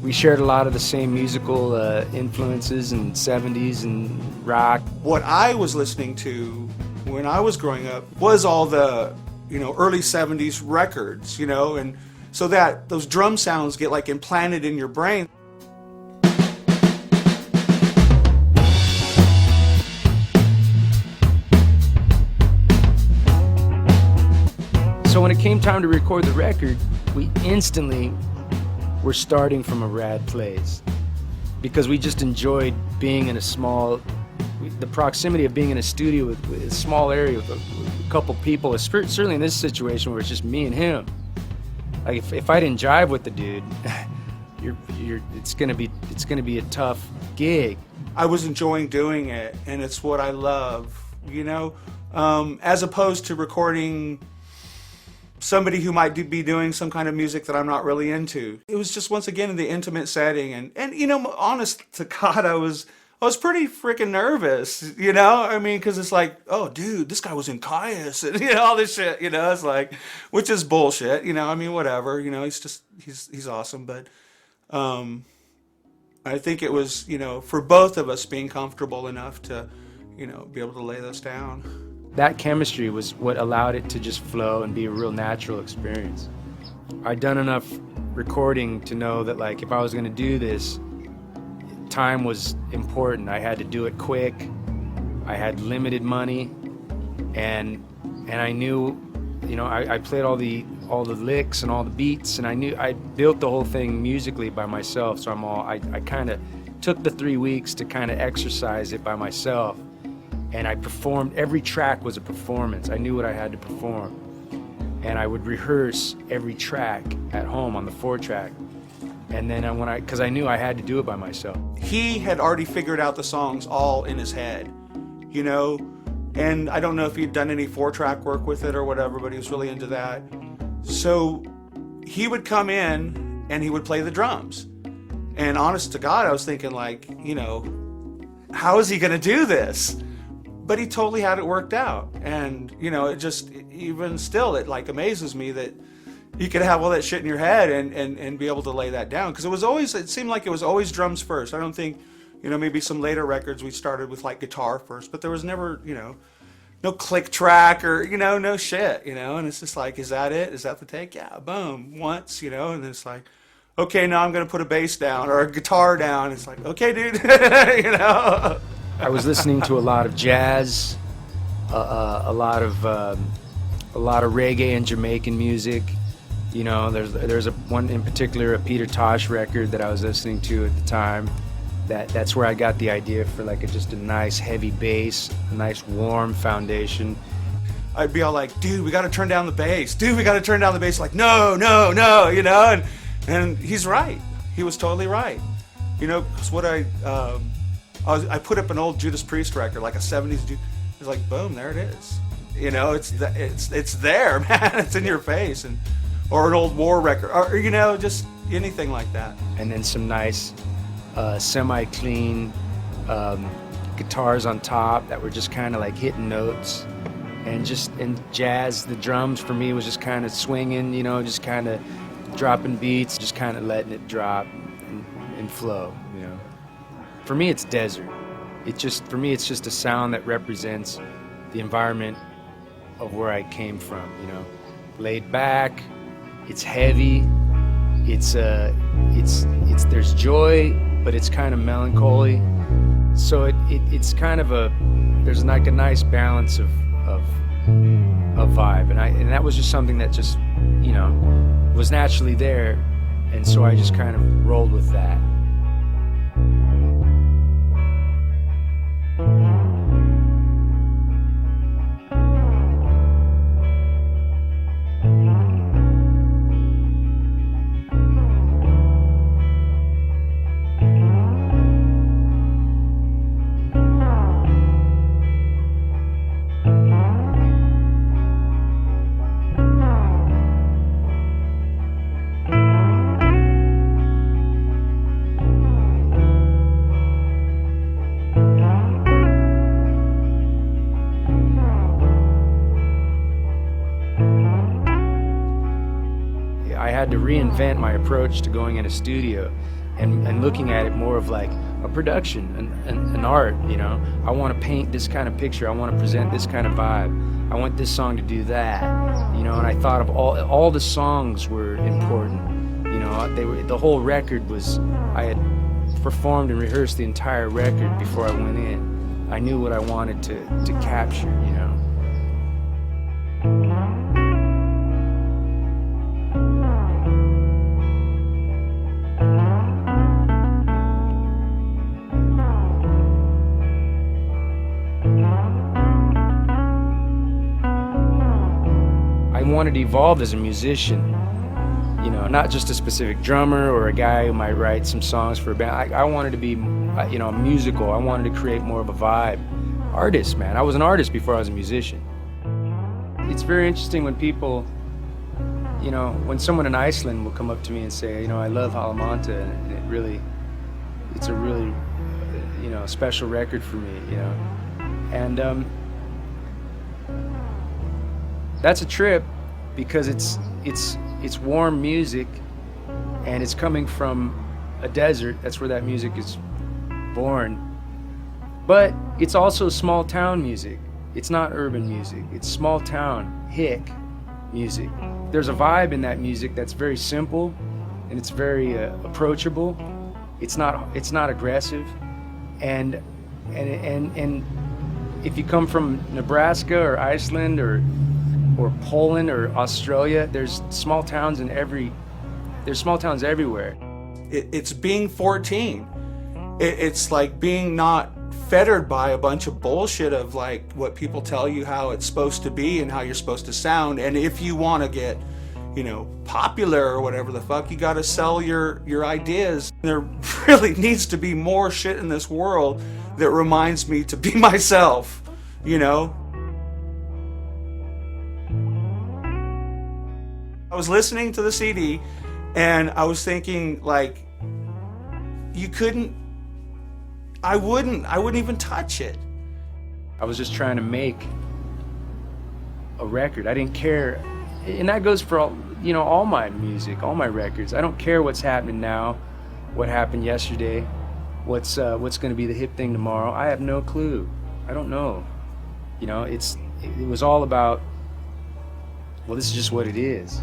We shared a lot of the same musical influences and 70s and rock. What I was listening to when I was growing up was all the, early 70s records, and so that those drum sounds get like implanted in your brain. So when it came time to record the record, we instantly were starting from a rad place because we just enjoyed being in the proximity of being in a studio with a small area with a couple people, certainly in this situation where it's just me and him. Like if I didn't jive with the dude, it's gonna be a tough gig. I was enjoying doing it, and it's what I love, as opposed to recording somebody who might be doing some kind of music that I'm not really into. It was just, once again, in the intimate setting, and honest to God, I was pretty freaking nervous, because it's like, oh, dude, this guy was in Caius, and all this shit, it's like, which is bullshit, whatever, he's awesome, but I think it was, for both of us being comfortable enough to, be able to lay this down. That chemistry was what allowed it to just flow and be a real natural experience. I'd done enough recording to know that, like, if I was going to do this, time was important. I had to do it quick. I had limited money, and I knew, I played all the licks and all the beats, and I knew I built the whole thing musically by myself. So I kind of took the 3 weeks to kind of exercise it by myself. And I performed. Every track was a performance. I knew what I had to perform. And I would rehearse every track at home on the 4-track. And then because I knew I had to do it by myself. He had already figured out the songs all in his head, and I don't know if he'd done any 4-track work with it or whatever, but he was really into that. So he would come in and he would play the drums. And honest to God, I was thinking, like, how is he going to do this? But he totally had it worked out. And, it just, even still, it like amazes me that you could have all that shit in your head and be able to lay that down. Because it seemed like it was always drums first. I don't think, maybe some later records we started with like guitar first, but there was never, no click track or, no shit, and it's just like, is that it? Is that the take? Yeah, boom, once, and then it's like, okay, now I'm going to put a bass down or a guitar down. It's like, okay, dude, I was listening to a lot of jazz, a lot of reggae and Jamaican music. There's one in particular, a Peter Tosh record that I was listening to at the time. That's where I got the idea for just a nice heavy bass, a nice warm foundation. I'd be all like, dude, we got to turn down the bass. Dude, we got to turn down the bass. Like, no, and he's right. He was totally right. Because what I put up an old Judas Priest record, like a 70s Judas. It's like, boom, there it is. It's there, man. It's in your face. Or an old War record, or, just anything like that. And then some nice semi-clean guitars on top that were just kind of like hitting notes. And jazz, the drums for me was just kind of swinging, just kind of dropping beats, just kind of letting it drop and flow, For me, it's desert. For me, it's just a sound that represents the environment of where I came from, Laid back, it's heavy, there's joy, but it's kind of melancholy. So it's kind of there's like a nice balance of vibe, and that was just something that just, was naturally there, and so I just kind of rolled with that. I had to reinvent my approach to going in a studio. and looking at it more of like a production, an art, you know. I want to paint this kind of picture. I want to present this kind of vibe. I want this song to do that, you know. And I thought of all the songs were important, you know. The whole record was, I had performed and rehearsed the entire record before I went in. I knew what I wanted to capture, you know. I wanted to evolve as a musician, you know, not just a specific drummer or a guy who might write some songs for a band. I wanted to be, you know, musical. I wanted to create more of a vibe. Artist, man. I was an artist before I was a musician. It's very interesting when people, you know, when someone in Iceland will come up to me and say, you know, I love Jalamanta, and it's a really, you know, special record for me, you know. And that's a trip, because it's warm music, and it's coming from a desert. That's where that music is born. But it's also small town music. It's not urban music. It's small town, hick music. There's a vibe in that music that's very simple, and it's very approachable. It's not aggressive, and if you come from Nebraska or Iceland or Poland or Australia, there's small towns everywhere. It's being 14. It's like being not fettered by a bunch of bullshit of like what people tell you how it's supposed to be and how you're supposed to sound. And if you want to get, you know, popular or whatever the fuck, you got to sell your ideas. There really needs to be more shit in this world that reminds me to be myself, you know. I was listening to the CD and I was thinking, like, I wouldn't even touch it. I was just trying to make a record. I didn't care, and that goes for all, you know, all my music, all my records. I don't care what's happening now, what happened yesterday, what's going to be the hip thing tomorrow. I have no clue. I don't know. You know, it was all about, well, this is just what it is.